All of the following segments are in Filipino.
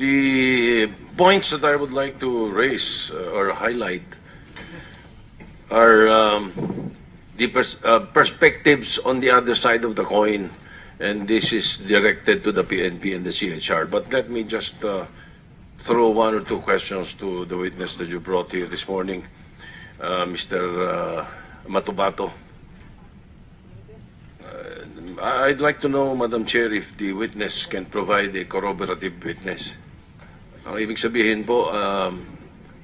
The points that I would like to raise or highlight are the perspectives on the other side of the coin, and this is directed to the PNP and the CHR. But let me just throw one or two questions to the witness that you brought here this morning, Mr. Matubato. I'd like to know, Madam Chair, if the witness can provide a corroborative witness. Ang ibig sabihin po,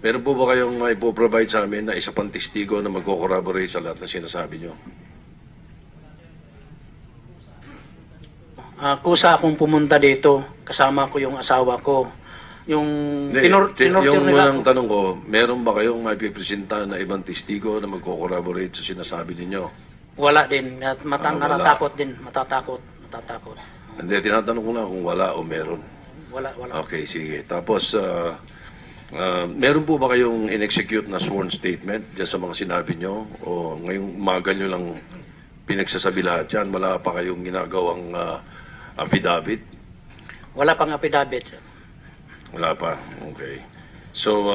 meron po ba kayong maipo-provide sa amin na isa pang testigo na magko-corroborate sa lahat na sinasabi nyo? Kusa akong pumunta dito, kasama ko yung asawa ko. Yung Yung nila unang tanong ko, meron ba kayong maipipresenta na ibang testigo na magko-corroborate sa sinasabi ninyo? wala din. Wala. Natatakot din. Matatakot. Hindi, tinatanong ko lang kung wala o meron. Wala. Okay, sige. Tapos, meron po ba kayong in-execute na sworn statement dyan sa mga sinabi nyo? O ngayong umaga nyo lang pinagsasabi lahat yan? Wala pa kayong ginagawang affidavit? Wala pang affidavit, sir. Wala pa. Okay. So,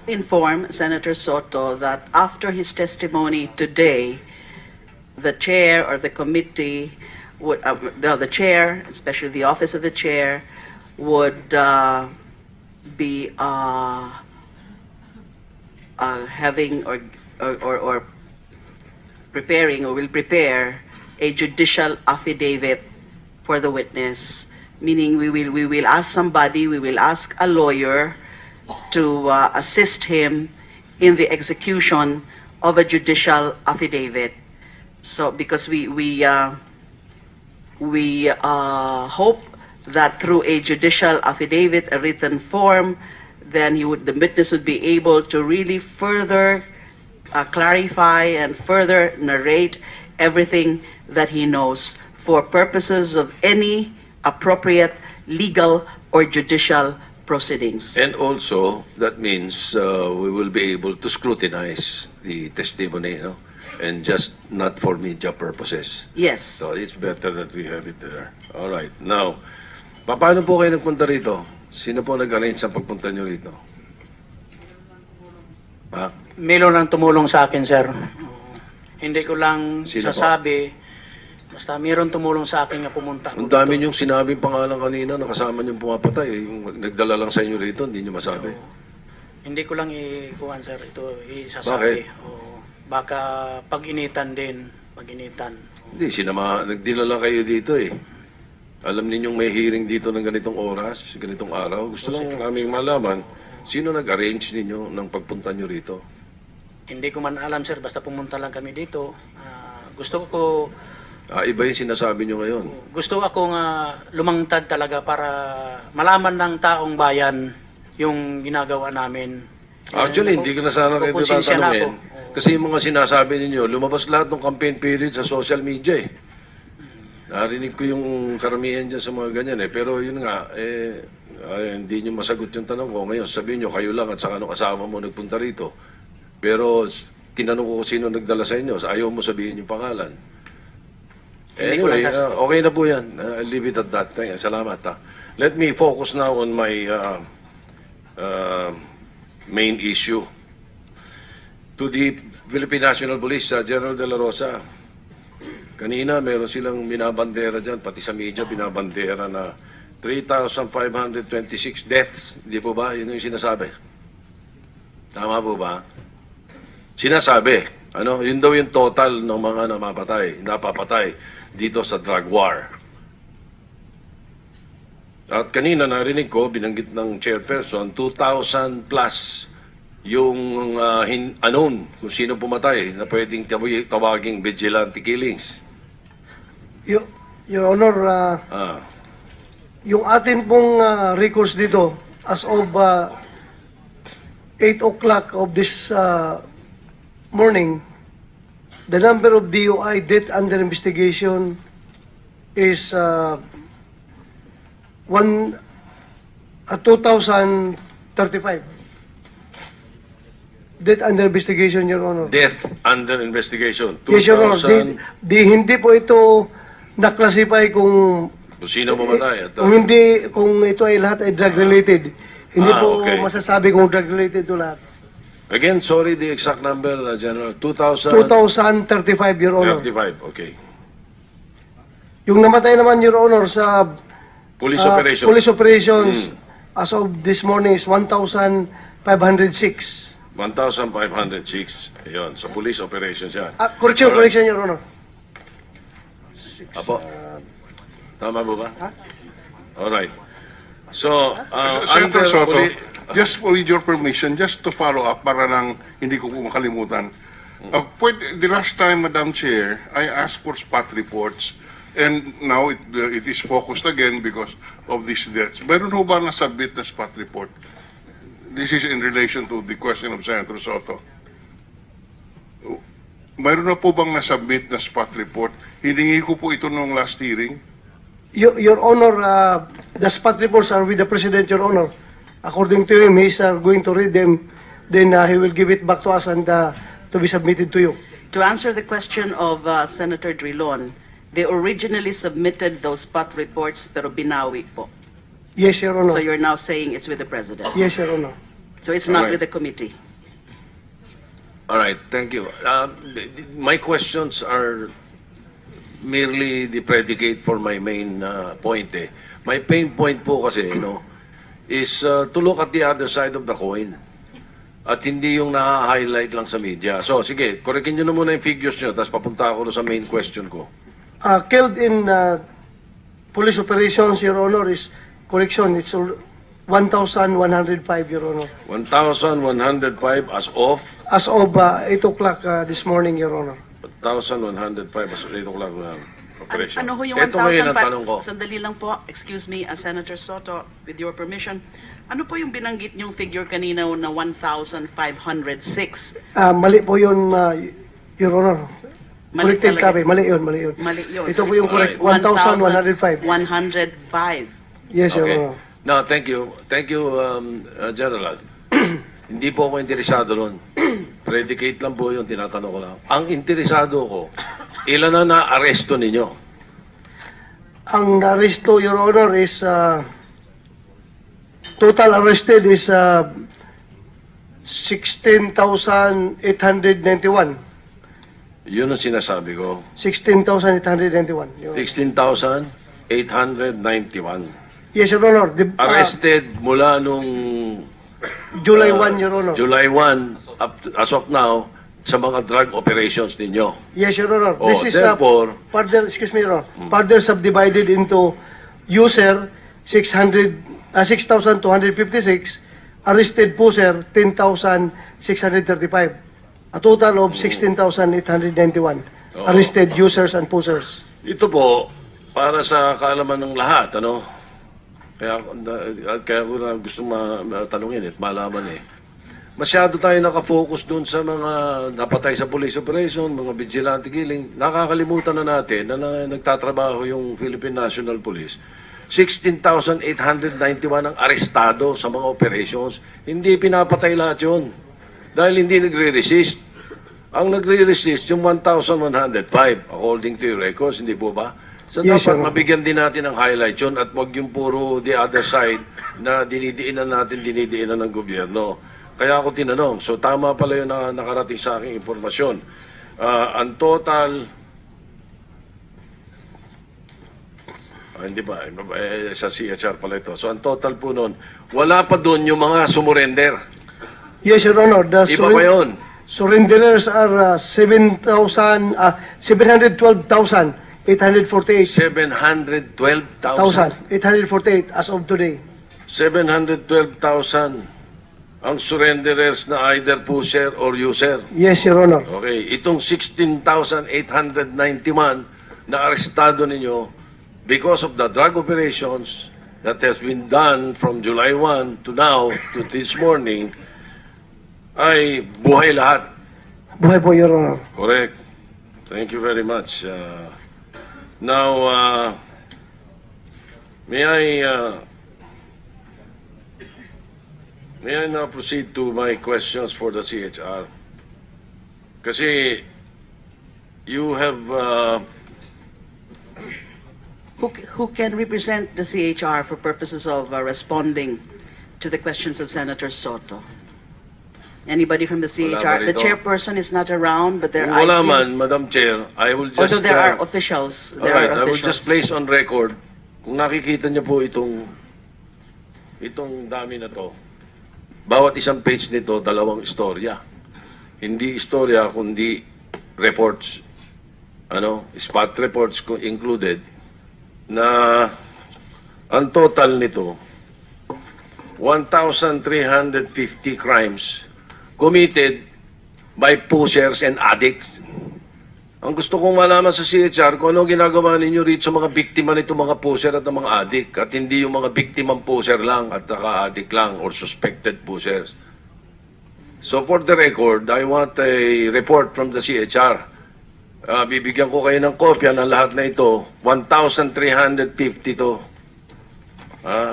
Inform Senator Soto that after his testimony today, the chair or the committee would, the chair, especially the office of the chair, would be having or preparing or will prepare a judicial affidavit for the witness, meaning we will ask somebody, we will ask a lawyer to assist him in the execution of a judicial affidavit. So because we hope that through a judicial affidavit, a written form, then the witness would be able to really further clarify and further narrate everything that he knows for purposes of any appropriate legal or judicial proceedings. and also, that means we will be able to scrutinize the testimony, no? And just not for media purposes. Yes. So it's better that we have it there. All right. Now, paano po kayo nagpunta rito? Sino po nag-arrange sa pagpunta nyo rito? Ha? Meron lang tumulong sa akin, sir. Hindi ko lang Sino po? sasabi. Basta meron tumulong sa akin na pumunta. Ang dami niyong sinabing pangalan kanina na kasama niyong pumapatay. Yung nagdala lang sa inyo rito, hindi niyo masabi. Hindi ko lang ikuhan, sir. Ito isasabi. Bakit? Oo. Baka pag-initan din. Pag-initan. Hindi, nagdala kayo dito eh. Alam ninyong may hearing dito ng ganitong oras, ganitong araw. Gusto lang naming malaman, sino nag-arrange ninyo ng pagpunta nyo rito? Hindi ko man alam, sir. Basta pumunta lang kami dito. Gusto ko Iba yung sinasabi nyo ngayon. Gusto akong lumangtad talaga para malaman ng taong bayan yung ginagawa namin. Actually, hindi ko na sana kayo Konsensya na tatanungin. ako. Kasi yung mga sinasabi ninyo, lumabas lahat ng campaign period sa social media eh. Narinig ko yung karamihan dyan sa mga ganyan eh. Pero yun nga, hindi nyo masagot yung tanong ko. Ngayon, sabihin nyo, kayo lang at saka nung kasama mo nagpunta rito. Pero tinanong ko kung sino nagdala sa inyo. Ayaw mo sabihin yung pangalan. Anyway, okay na po yan. I'll leave it at that. Salamat. Let me focus now on my main issue. To the Philippine National Police, General De La Rosa, kanina meron silang binabandera dyan, pati sa media binabandera na 3,526 deaths. Hindi po ba? Yun yung sinasabi. Tama po ba? Sinasabi. Yun daw yung total ng mga napapatay dito sa drug war. At kanina narinig ko, binanggit ng chairperson, 2,000 plus yung unknown kung sino pumatay na pwedeng tawaging vigilante killings. Your Honor, yung atin pong records dito, as of 8 o'clock of this morning, the number of DUI death under investigation is 2,035. Death under investigation, Your Honor. Death under investigation. Yes, Your Honor. 2,000. Hindi po ito na-classify kung Busina mamatay. Kung ito ay lahat ay drug-related, hindi po okay. masasabi kung drug-related to lahat. Again, sorry, the exact number, General. 2,035, Your Honor. 35, okay. Yung namatay naman, Your Honor, sa Police operation. police operations as of this morning is 1,506. 1,506. Ayun, sa police operations yan. Correction, Alright. correction, Your Honor. Apo, tama ba ba? Ha? Alright. So, Senator Soto, poli- just with your permission, just to follow up para lang hindi ko po makalimutan. The last time, Madam Chair, I asked for spot reports and now it is focused again because of these deaths. Meron ho ba nasubmit na spot report? This is in relation to the question of Senator Soto. Mayroon na po bang nasubmit na spot report? Hiningi ko po ito nung last hearing. Your Honor, the spot reports are with the President, Your Honor. According to him, he's going to read them, then he will give it back to us and to be submitted to you. To answer the question of Senator Drilon, they originally submitted those spot reports pero binawi po. Yes, Your Honor. So you're now saying it's with the President. Yes, Your Honor. So it's not Alright. with the committee. All right, thank you. My questions are merely the predicate for my main point. My main point po kasi, is to look at the other side of the coin. At hindi yung na-highlight lang sa media. So, sige, korekin nyo na muna yung figures nyo, tapos papunta ako sa main question ko. Killed in police operations, Your Honor, is correction. It's 1,105, Your Honor. 1,105 as of? As of 8 o'clock this morning, Your Honor. 1,105 as of 8 o'clock na operation. Ano ho yung Ito ngayon ang tanong ko. 1,500? Sandali lang po. Excuse me, Senator Soto, with your permission. Ano po yung binanggit niyong figure kanina na 1,506? Mali po yun, Your Honor. Mali Corrected talaga. copy. Mali yun, mali yun. Mali yun. Ito po yung correct. Alright. 1,105. 105. Yes, Your Okay. Honor. No, thank you. Thank you, General. Hindi po ako interesado ron. Predicate lang po yun, tinatanong ko lang. Ang interesado ko, ilan na na-aresto ninyo? Ang aresto, Your Honor, is total arrested is 16,891. Yun ang sinasabi ko. 16,891. Your Honor. 16,891. Yes, Your Honor. Arrested mula nung July 1, Your Honor. July 1 as of now sa mga drug operations ninyo. Yes, Your Honor. Oh, This is therefore, further, excuse me, Your Honor, further subdivided into user 6,256, arrested po, sir, 10,635. A total of 16,891 Oo. arrested users and posers. ito po, para sa kaalaman ng lahat, Kaya ko na gusto matanungin at malaman Masyado tayo nakafocus dun sa mga napatay sa police operation, mga vigilante killing. Nakakalimutan na natin na nagtatrabaho yung Philippine National Police. 16,891 ang arestado sa mga operations. Hindi pinapatay lahat yun. Dahil hindi nagre-resist. Ang nagre-resist yung 1,105 according to your records, hindi po ba? So Yes, dapat Your Honor. mabigyan din natin ng highlight yun at wag yung puro the other side na dinidiinan ng gobyerno. Kaya ako tinanong. So tama pala yun na nakarating sa aking impormasyon. Ang total... hindi ba? Sa CHR pala ito. So ang total po nun, wala pa doon yung mga sumurrender. Yes, Your Honor. The Iba pa yun. surrenderers are 712,848. 712,000. 848 as of today. 712,000 ang surrenderers na either pusher or user. Yes, Your Honor. Okay, itong 16,891 na arestado ninyo because of the drug operations that has been done from July 1 to now, to this morning, ay buhay lahat. Buhay po, Your Honor. Correct. Thank you very much. Now, may I now proceed to my questions for the CHR? Kasi you have who can represent the CHR for purposes of responding to the questions of Senator Soto? Anybody from the Wala CHR? ba The rito? chairperson is not around, but there Kung wala I see- man, Madam Chair, I will just... Although there are officials. There Alright, are I will officials. just place on record, kung nakikita niyo po itong dami na to, bawat isang page nito, dalawang istorya. Hindi istorya, kundi reports. Spot reports included, na ang total nito, 1,350 crimes committed by pushers and addicts. Ang gusto kong malaman sa CHR kung ano ginagawa ninyo rito sa mga biktima nito, mga pusher at mga addict, at hindi yung mga biktimang pusher lang at naka-addict lang or suspected pushers. So for the record, I want a report from the CHR. Bibigyan ko kayo ng kopya ng lahat na ito. 1,350 to.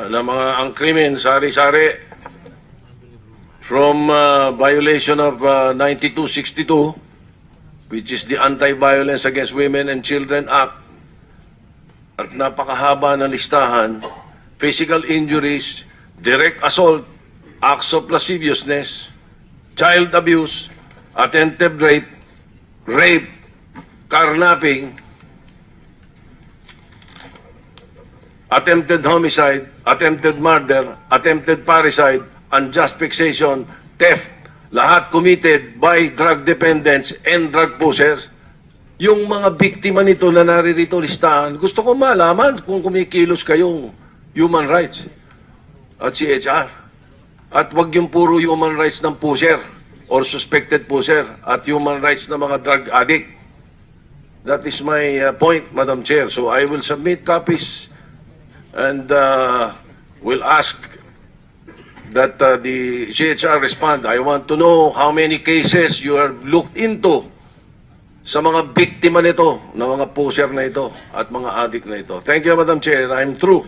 Na mga ang krimen, sari-sari, from violation of 9262, which is the Anti-Violence Against Women and Children Act, at napakahaba ng listahan, physical injuries, direct assault, acts of lasciviousness, child abuse, attempted rape, carnapping, attempted homicide, attempted murder, attempted parricide, unjust fixation, theft, lahat committed by drug dependents and drug pushers. Yung mga biktima nito na naririto listahan, gusto ko malaman kung kumikilos kayong human rights at CHR. At wag yung puro human rights ng pusher or suspected pusher at human rights ng mga drug addict. That is my point, Madam Chair. So I will submit copies and will ask that the CHR respond. I want to know how many cases you have looked into sa mga biktima nito, ng mga pusher na ito at mga addict na ito. Thank you, Madam Chair. I'm through.